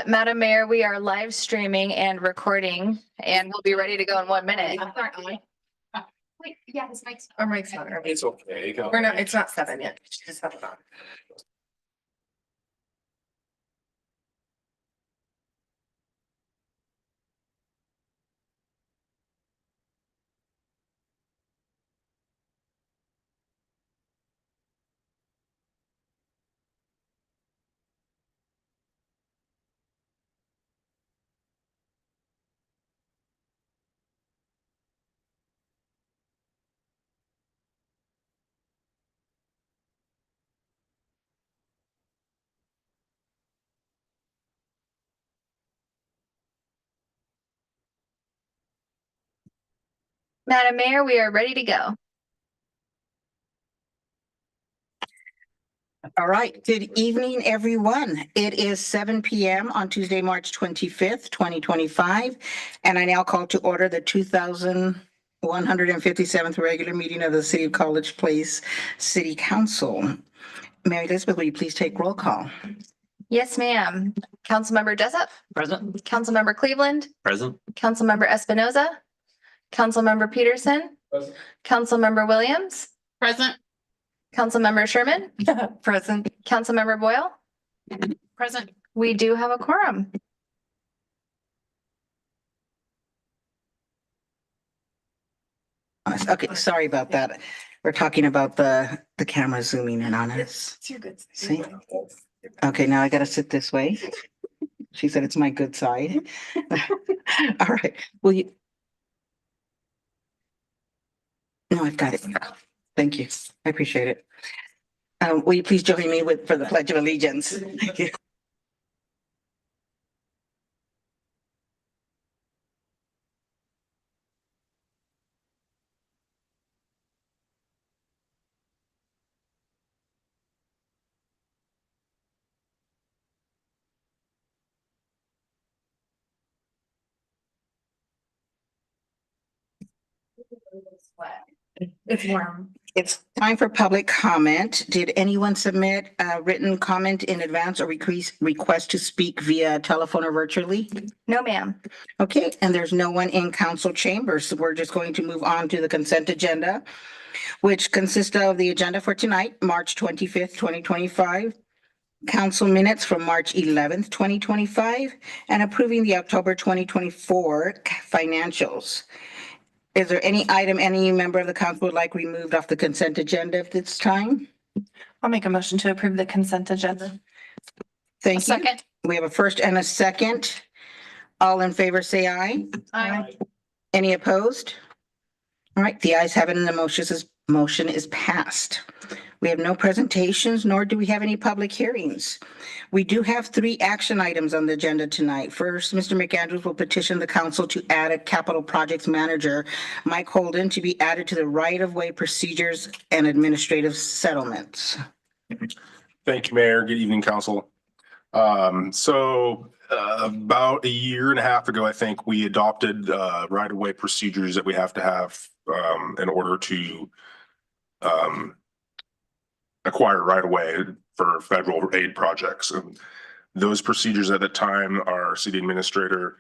Madam Mayor, we are live streaming and recording and we'll be ready to go in 1 minute. Wait, yeah, his mic's. Our mic's not. It's okay. We're not, it's not 7 yet. She just have it on. Madam Mayor, we are ready to go. All right, good evening, everyone. It is 7 p.m. on Tuesday, March 25th, 2025, and I now call to order the 2157th regular meeting of the City of College Place City Council. Mary Elizabeth, will you please take roll call? Yes, ma'am. Councilmember Jessup, Present. Councilmember Cleveland, Present. Councilmember Espinoza, Councilmember Peterson, Present. Councilmember Williams, Present. Councilmember Sherman, Present. Councilmember Boyle. Present. We do have a quorum. Okay, sorry about that. We're talking about the camera zooming in on us. It's your good. See? Okay, now I gotta sit this way. She said it's my good side. All right, will you? No, I've got it. Thank you. I appreciate it. Will you please join me for the Pledge of Allegiance? Thank you. It's warm. It's time for public comment. Did anyone submit a written comment in advance or request to speak via telephone or virtually? No, ma'am. Okay, and there's no one in council chambers, so we're just going to move on to the consent agenda, which consists of the agenda for tonight, March 25th, 2025, council minutes from March 11th, 2025, and approving the October 2024 financials. Is there any item any member of the council would like removed off the consent agenda at this time? I'll make a motion to approve the consent agenda. Thank you. Second. We have a first and a second. All in favor, say aye. Aye. Any opposed? All right, the ayes have it and the motion is passed. We have no presentations, nor do we have any public hearings. We do have 3 action items on the agenda tonight. First, Mr. McAndrews will petition the council to add a capital projects manager, Mike Holden, to be added to the right-of-way procedures and administrative settlements. Thank you, Mayor. Good evening, council. About a year and a half ago, I think we adopted right-of-way procedures that we have to have in order to acquire right-of-way for federal aid projects. And those procedures at the time, our city administrator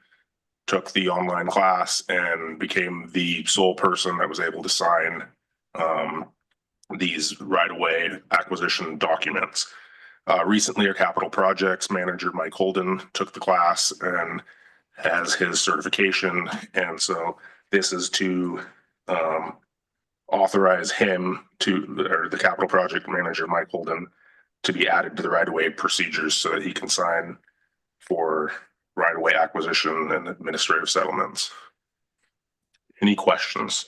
took the online class and became the sole person that was able to sign these right-of-way acquisition documents. Recently, our capital projects manager, Mike Holden, took the class and has his certification. And so this is to authorize him or the capital project manager, Mike Holden, to be added to the right-of-way procedures so that he can sign for right-of-way acquisition and administrative settlements. Any questions?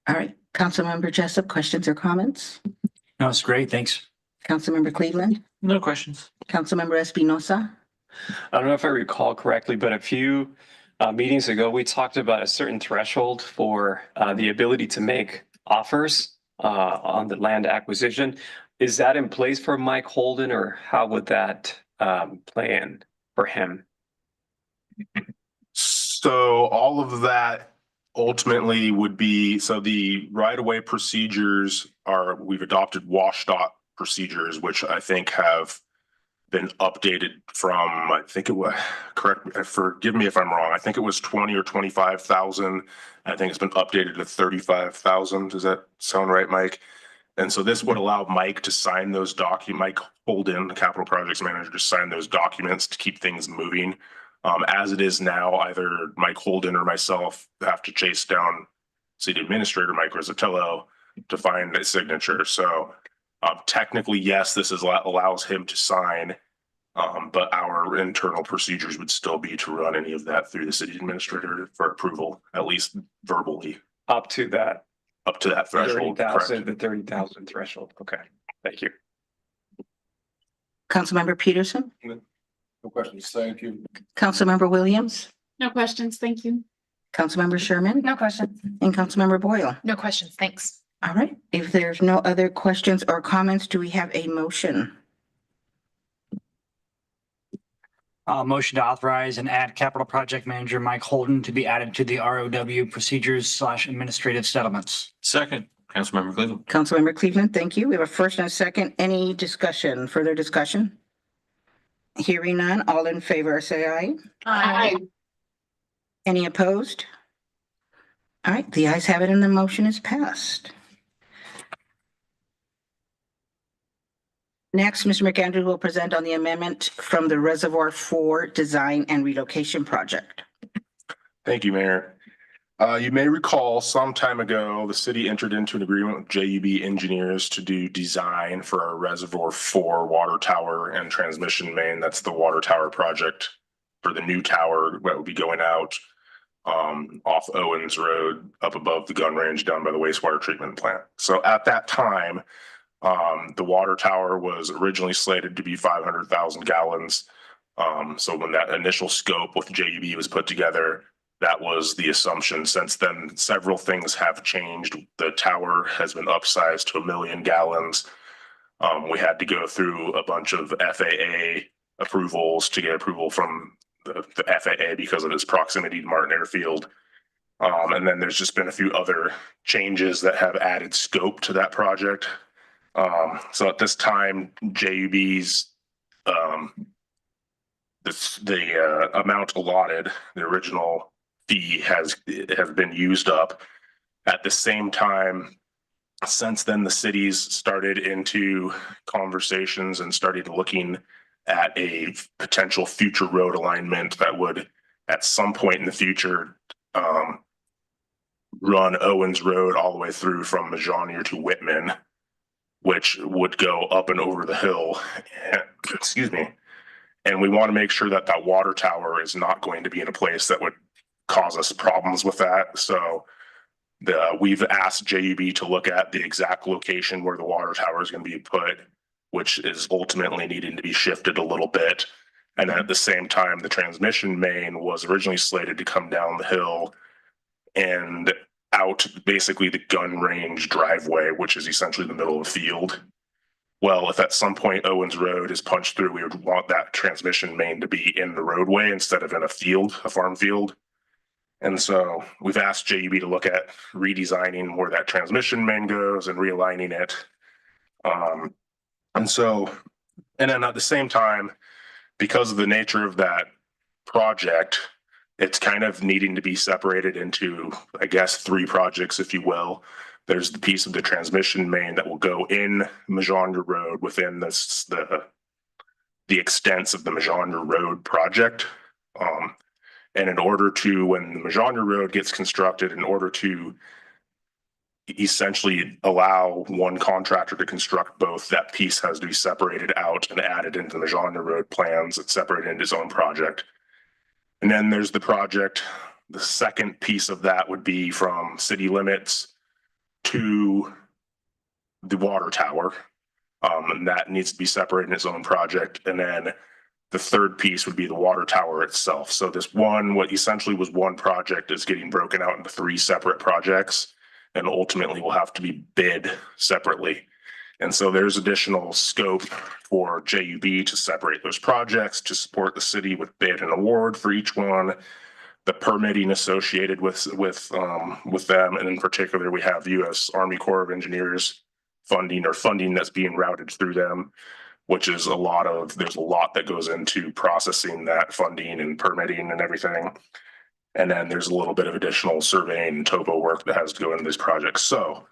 All right, Councilmember Jessup, questions or comments? No, it's great. Thanks. Councilmember Cleveland, No questions. Councilmember Espinoza. I don't know if I recall correctly, but a few meetings ago, we talked about a certain threshold for the ability to make offers on the land acquisition. Is that in place for Mike Holden, or how would that play in for him? So all of that ultimately would be, so the right-of-way procedures we've adopted WSDOT procedures, which I think have been updated from, I think it was, forgive me if I'm wrong, I think it was 20 or 25,000. I think it's been updated to 35,000. Does that sound right, Mike? And so this would allow Mike to sign those Mike Holden, the capital projects manager, to sign those documents to keep things moving. As it is now, either Mike Holden or myself have to chase down city administrator Mike Rizzatello to find a signature. So technically, yes, this allows him to sign, but our internal procedures would still be to run any of that through the city administrator for approval, at least verbally, Up to that up to that threshold. 30,000, the 30,000 threshold. Okay, thank you. Councilmember Peterson, No questions. Thank you. Councilmember Williams, No questions, thank you. Councilmember Sherman, No questions. and Councilmember Boyle. No questions, thanks. All right, if there's no other questions or comments, do we have a motion? Motion to authorize and add capital project manager Mike Holden to be added to the ROW procedures / administrative settlements. Second, Councilmember Cleveland. Councilmember Cleveland, thank you. We have a first and a second. Any discussion, further discussion? Hearing none, all in favor, say aye. Aye. Any opposed? All right, the ayes have it and the motion is passed. Next, Mr. McAndrew will present on the amendment from the Reservoir 4 Design and Relocation Project. Thank you, Mayor. You may recall some time ago, the city entered into an agreement with JUB Engineers to do design for our Reservoir 4 water tower and transmission main. That's the water tower project for the new tower that will be going out off Owens Road up above the gun range down by the wastewater treatment plant. So at that time, the water tower was originally slated to be 500,000 gallons. So when that initial scope with JUB was put together, that was the assumption. Since then, several things have changed. The tower has been upsized to 1 million gallons. We had to go through a bunch of FAA approvals to get approval from the FAA because of its proximity to Martin Airfield. And then there's just been a few other changes that have added scope to that project. So at this time, JUB's the amount allotted, the original fee has been used up. At the same time, since then, the cities started into conversations and started looking at a potential future road alignment that would, at some point in the future, run Owens Road all the way through from Majonier to Whitman, which would go up and over the hill. Excuse me. And we want to make sure that that water tower is not going to be in a place that would cause us problems with that. So we've asked JUB to look at the exact location where the water tower is going to be put, which is ultimately needing to be shifted a little bit. And then at the same time, the transmission main was originally slated to come down the hill and out basically the gun range driveway, which is essentially the middle of the field. Well, if at some point Owens Road is punched through, we would want that transmission main to be in the roadway instead of in a field, a farm field. And so we've asked JUB to look at redesigning where that transmission main goes and realigning it. And then at the same time, because of the nature of that project, it's kind of needing to be separated into, I guess, 3 projects, if you will. There's the piece of the transmission main that will go in Majonier Road within the extents of the Majonier Road project. And in order to, when the Majonier Road gets constructed, in order to essentially allow one contractor to construct both, that piece has to be separated out and added into the Majonier Road plans. It's separated into its own project. And then there's the project. The second piece of that would be from city limits to the water tower. And that needs to be separated in its own project. And then the third piece would be the water tower itself. So this one, what essentially was one project, is getting broken out into 3 separate projects and ultimately will have to be bid separately. And so there's additional scope for JUB to separate those projects, to support the city with bid and award for each one, the permitting associated with them. And in particular, we have the U.S. Army Corps of Engineers funding that's being routed through them. which is there's a lot that goes into processing that funding and permitting and everything. And then there's a little bit of additional surveying and topo work that has to go into this project. So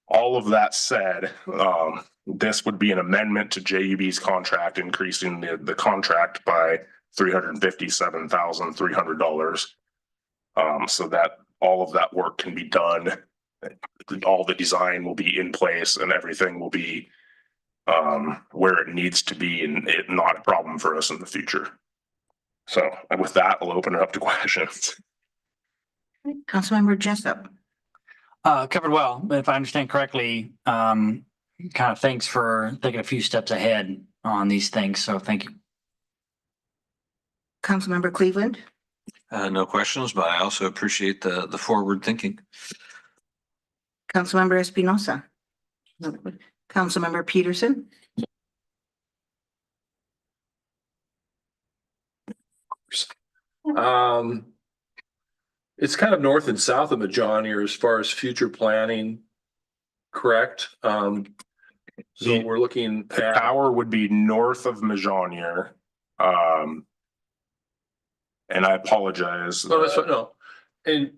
all of that said, this would be an amendment to JUB's contract, increasing the contract by $357,300. So that all of that work can be done. All the design will be in place and everything will be where it needs to be, and it not a problem for us in the future. So with that, I'll open it up to questions. Councilmember Jessup. Covered well, if I understand correctly, kind of thanks for thinking a few steps ahead on these things. So thank you. Councilmember Cleveland. No questions, but I also appreciate the forward thinking. Councilmember Espinosa. Councilmember Peterson. It's kind of north and south of Majonier as far as future planning, correct? So we're looking The at, tower would be north of Majonier. And I apologize. no, that's what, no.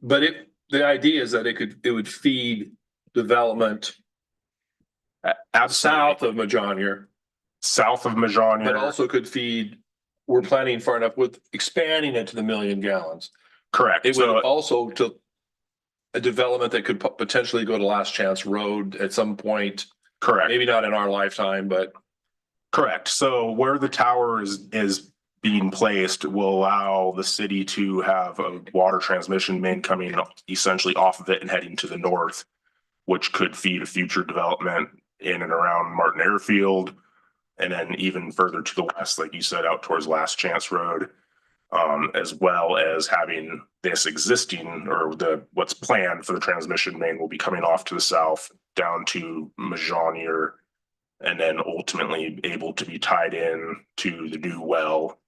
But the idea is that it would feed development south of Majonier, South of Majonier. but also could feed, we're planning far enough with expanding it to the 1,000,000 gallons. Correct. It would So also to a development that could potentially go to Last Chance Road at some point, correct. maybe not in our lifetime, but Correct. So where the tower is being placed will allow the city to have a water transmission main coming essentially off of it and heading to the north, which could feed a future development in and around Martin Airfield. And then even further to the west, like you said, out towards Last Chance Road, as well as having this existing or what's planned for the transmission main will be coming off to the south down to Majonier, and then ultimately able to be tied in to the new well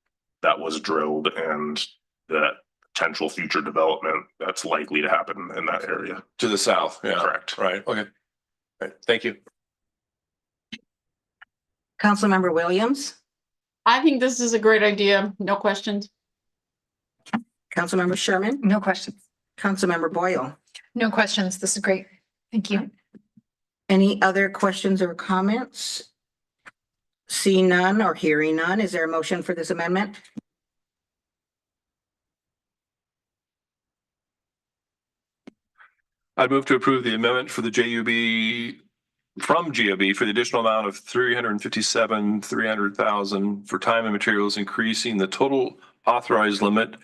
that was drilled and the potential future development that's likely to happen in that area. to the south, yeah. Correct. Right, okay. Right, thank you. Councilmember Williams. I think this is a great idea. No questions. Councilmember Sherman. No questions. Councilmember Boyle. No questions. This is great. Thank you. Any other questions or comments? See none or hearing none. Is there a motion for this amendment? I'd move to approve the amendment for the from GOB for the additional amount of $357,300 for time and materials, increasing the total authorized limit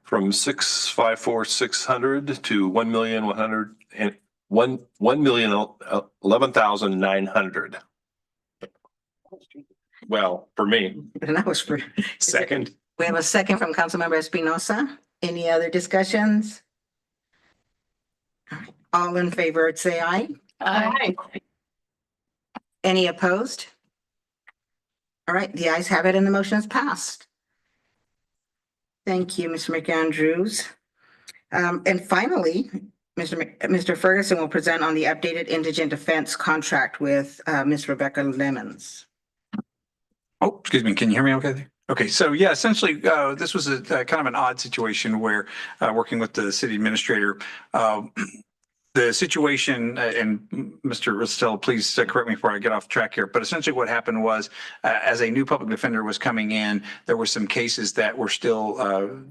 from $654,600 to $1,011,900. Well, for me, And that was for, second. we have a second from Councilmember Espinosa. Any other discussions? All right. All in favor, say aye. Aye. Any opposed? All right, the ayes have it and the motion is passed. Thank you, Mr. McAndrews. And finally, Mr. Ferguson will present on the updated indigent defense contract with Ms. Rebecca Lemons. Oh, excuse me. Can you hear me okay? Okay, so yeah, essentially, this was a kind of an odd situation where working with the city administrator, the situation, and Mr. Ristell, please correct me before I get off track here, but essentially what happened was, as a new public defender was coming in, there were some cases that were still,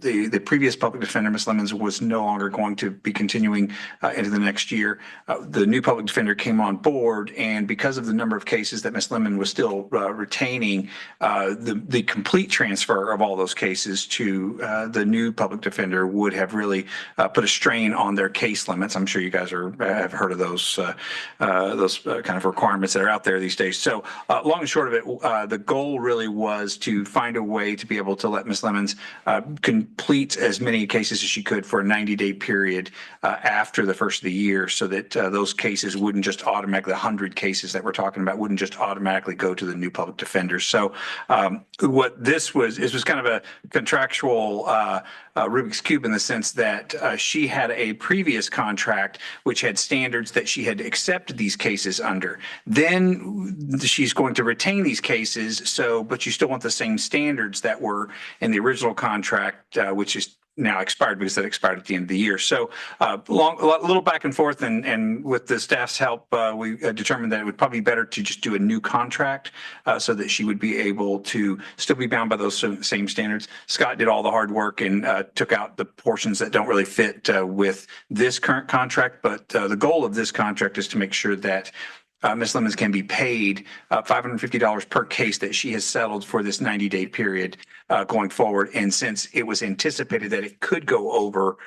the previous public defender, Ms. Lemons, was no longer going to be continuing into the next year. The new public defender came on board, and because of the number of cases that Ms. Lemon was still retaining, the complete transfer of all those cases to the new public defender would have really put a strain on their case limits. I'm sure you guys have heard of those kind of requirements that are out there these days. So long and short of it, the goal really was to find a way to be able to let Ms. Lemons complete as many cases as she could for a 90-day period after the first of the year, so that those cases wouldn't just automatically, 100 cases that we're talking about wouldn't just automatically go to the new public defenders. So what this was kind of a contractual Rubik's Cube in the sense that she had a previous contract which had standards that she had accepted these cases under. Then she's going to retain these cases, but you still want the same standards that were in the original contract, which is now expired because that expired at the end of the year. So a little back and forth, and with the staff's help, we determined that it would probably be better to just do a new contract so that she would be able to still be bound by those same standards. Scott did all the hard work and took out the portions that don't really fit with this current contract. But the goal of this contract is to make sure that Ms. Lemons can be paid $550 per case that she has settled for this 90-day period going forward. And since it was anticipated that it could go over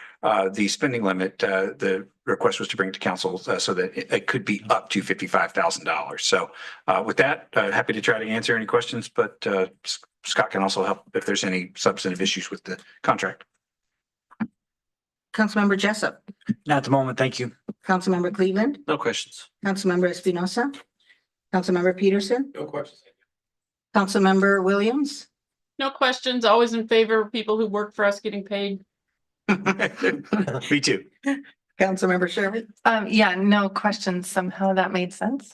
the spending limit, the request was to bring it to council so that it could be up to $55,000. So with that, happy to try to answer any questions, but Scott can also help if there's any substantive issues with the contract. Councilmember Jessup, Not at the moment, thank you. Councilmember Cleveland, No questions. Councilmember Espinosa, Councilmember Peterson, No questions. Councilmember Williams. No questions. Always in favor of people who work for us getting paid. Me too. Councilmember Sherman. Yeah, no questions. Somehow that made sense.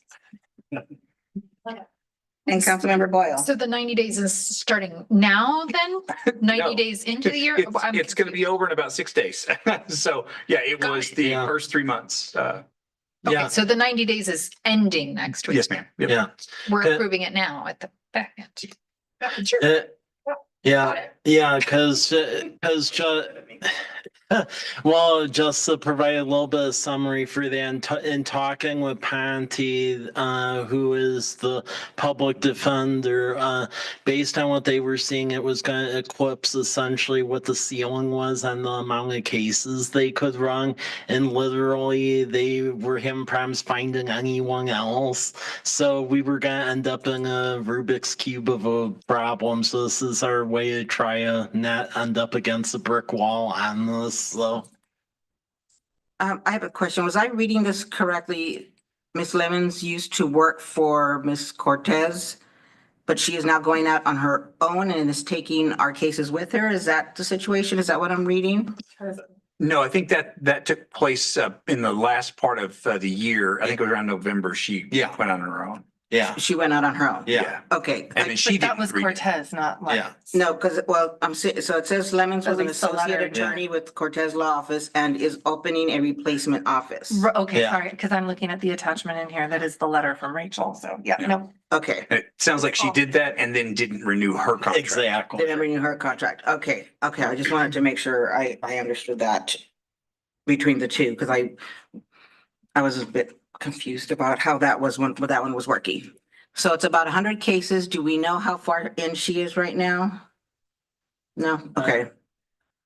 And Councilmember Boyle. So the 90 days is starting now then? 90 No. days into the year? It's going to be over in about 6 days. So yeah, it Got was it. the Yeah. first 3 months. Okay, so the 90 days is ending next week. Yes, ma'am. Yep. Yeah. We're Uh, approving it now at the back end. Sure. Yeah, yeah, because well, just to provide a little bit of summary for that, in talking with Ponte, who is the public defender, based on what they were seeing, it was going to eclipse essentially what the ceiling was on the amount of cases they could run, and literally they were having problems finding anyone else. So we were going to end up in a Rubik's Cube of a problem. So this is our way to try to not end up against a brick wall on this. So I have a question. Was I reading this correctly? Ms. Lemons used to work for Ms. Cortez, but she is now going out on her own and is taking our cases with her. Is that the situation? Is that what I'm reading? No, I think that took place in the last part of the year. I think it was around November. She Yeah. went on her own. yeah, She went out on her own. yeah, Okay. And then she But that didn't was read it. Cortez, not yeah. Lemons. No, because, well, so it says Lemons was At an least the associate letter, yeah. attorney with Cortez Law Office and is opening a replacement office. Okay, Yeah. sorry, because I'm looking at the attachment in here. That is the letter from Rachel. So yeah, Yeah. no. Okay. It sounds like she did that and then didn't renew her contract. Exactly. Didn't renew her contract. Okay, okay. I just wanted to make sure I understood that between the two, because I was a bit confused about how that was when that one was working. So it's about 100 cases. Do we know how far in she is right now? No? Okay.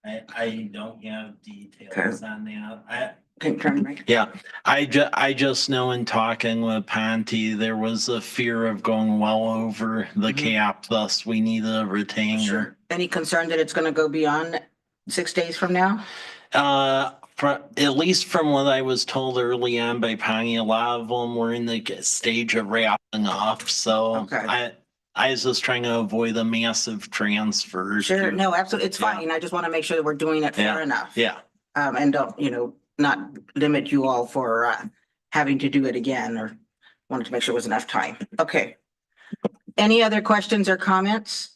I don't have details on that. Can you turn right? Yeah, I just know in talking with Ponte, there was a fear of going well over the cap, thus we need a retainer. Sure. Any concern that it's gonna go beyond 6 days from now? At least from what I was told early on by Ponte, a lot of them were in the stage of wrapping up, so Okay. I was just trying to avoid a massive transfer. Sure, no, absolutely. It's Yeah. fine. I just want to make sure that we're doing it fair enough. Yeah, And don't, not limit you all for having to do it again, or wanted to make sure it was enough time. Okay. Any other questions or comments?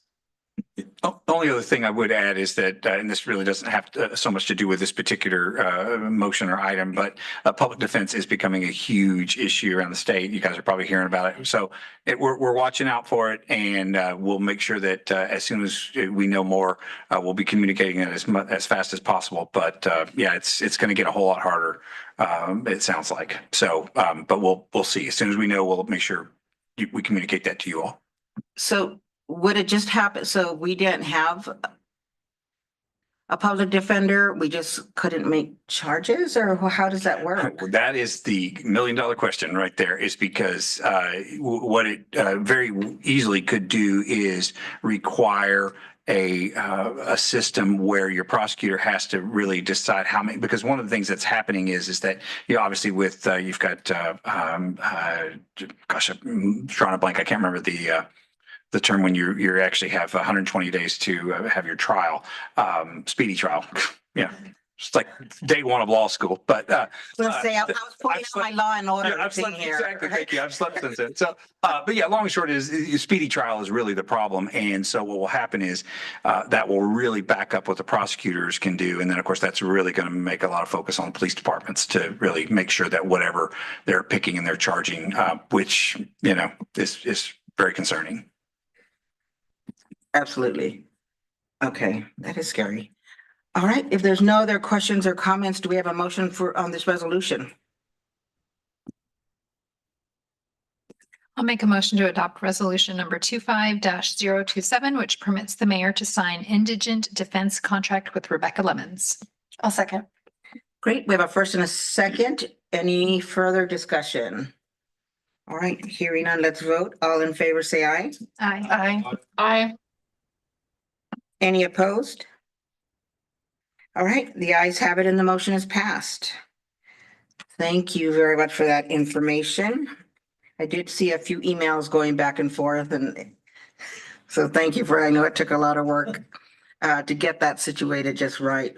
The only other thing I would add is that, and this really doesn't have so much to do with this particular motion or item, but public defense is becoming a huge issue around the state. You guys are probably hearing about it. So we're watching out for it, and we'll make sure that as soon as we know more, we'll be communicating it as fast as possible. But yeah, it's going to get a whole lot harder. It sounds like. So, but we'll see. As soon as we know, we'll make sure we communicate that to you all. So would it just happen? So we didn't have a public defender? We just couldn't make charges, or how does that work? That is the $1 million question right there, is because what it very easily could do is require a system where your prosecutor has to really decide how many, because one of the things that's happening is that, obviously with, you've got, gosh, I'm drawing a blank. I can't remember the term when you actually have 120 days to have your trial, speedy trial. Yeah. It's like day one of law school, but Let's say I was pulling out my law and order yeah, I've thing slept, here. exactly. Thank you. I've slept since then. So, but yeah, long and short is speedy trial is really the problem. And so what will happen is that will really back up what the prosecutors can do. And then of course, that's really going to make a lot of focus on police departments to really make sure that whatever they're picking and they're charging, which, you know, is very concerning. Absolutely. Okay, that is scary. All right, if there's no other questions or comments, do we have a motion on this resolution? I'll make a motion to adopt resolution number 25-027, which permits the mayor to sign indigent defense contract with Rebecca Lemons. I'll second. Great, we have a first and a second. Any further discussion? All right, hearing none, let's vote. All in favor, say aye. Aye. I, Any opposed? All right, the ayes have it and the motion is passed. Thank you very much for that information. I did see a few emails going back and forth, and so thank you I know it took a lot of work to get that situated just right.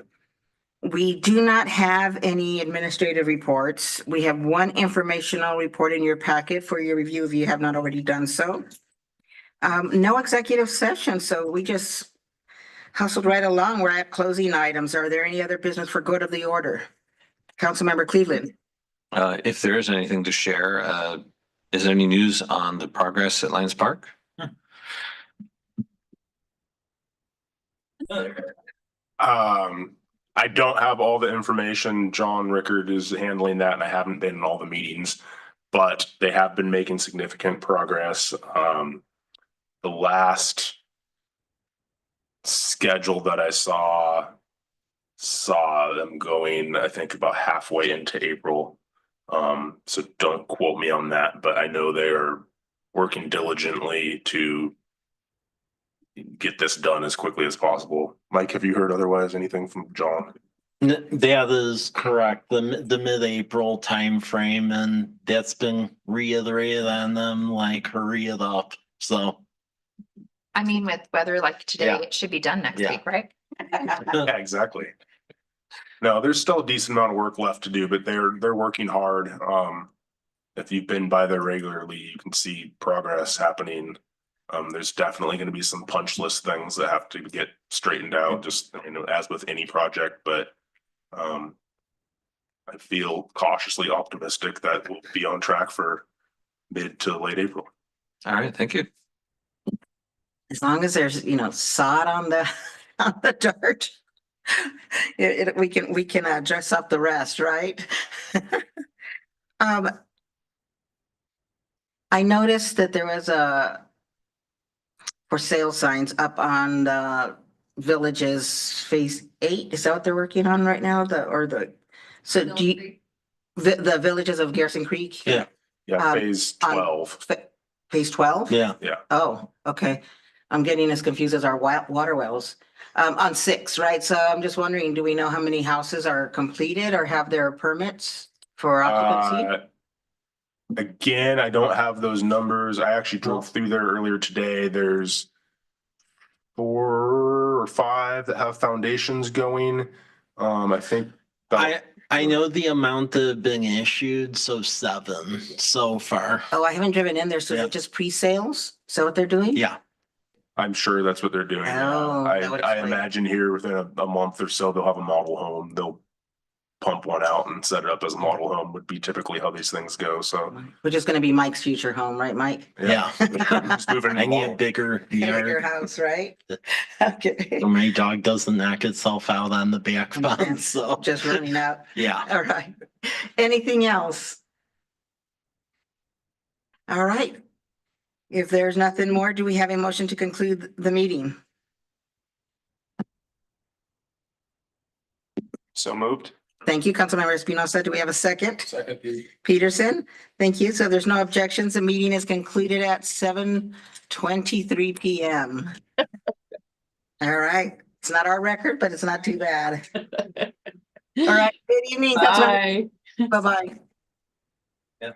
We do not have any administrative reports. We have one informational report in your packet for your review if you have not already done so. No executive session, so we just hustled right along. We're at closing items. Are there any other business for good of the order? Councilmember Cleveland. If there is anything to share, is there any news on the progress at Lions Park? I don't have all the information. John Rickard is handling that, and I haven't been in all the meetings, but they have been making significant progress. The last schedule that I saw them going, I think, about halfway into April. So don't quote me on that, but I know they are working diligently to get this done as quickly as possible. Mike, have you heard otherwise? Anything from John? That is correct. The mid-April timeframe, and that's been reiterated on them, like hurry it up. So I mean, with weather like today, Yeah. it should be done next Yeah. week, right? Yeah, exactly. No, there's still a decent amount of work left to do, but they're working hard. If you've been by there regularly, you can see progress happening. There's definitely going to be some punch list things that have to get straightened out, just, you know, as with any project, but I feel cautiously optimistic that we'll be on track for mid to late April. All right, thank you. As long as there's, sod on the, on the dirt. We can dress up the rest, right? I noticed that there was for sale signs up on the Villages Phase 8. Is that what they're working on right now? The Villages of Garrison Creek? Yeah. Yeah, phase 12. Phase 12? yeah, Oh, okay. I'm getting as confused as our water wells. On 6, right? So I'm just wondering, do we know how many houses are completed or have their permits for occupancy? Again, I don't have those numbers. I actually drove through there earlier today. There's 4 or 5 that have foundations going. I think. I know the amount that have been issued, so 7 so far. Oh, I haven't driven in there. So is Yeah. it just pre-sales? Is that what they're doing? Yeah, I'm sure that's what they're doing. Oh, that would I explain. imagine here within a month or so, they'll have a model home. They'll pump one out and set it up as a model home would be typically how these things go. So Which is gonna be Mike's future home, right, Mike? yeah. just moving I need a along. bigger Your yard. house, right? Okay, So my dog doesn't knock itself out on the back fence, so just running out. yeah. All right. Anything else? All right. If there's nothing more, do we have a motion to conclude the meeting? So moved. Thank you, Councilmember Espinosa. Do we have a second? Second. Peterson, thank you. So there's no objections. The meeting is concluded at 7:23 PM. All right. It's not our record, but it's not too bad. All right. Good evening. bye. Bye-bye. Yeah.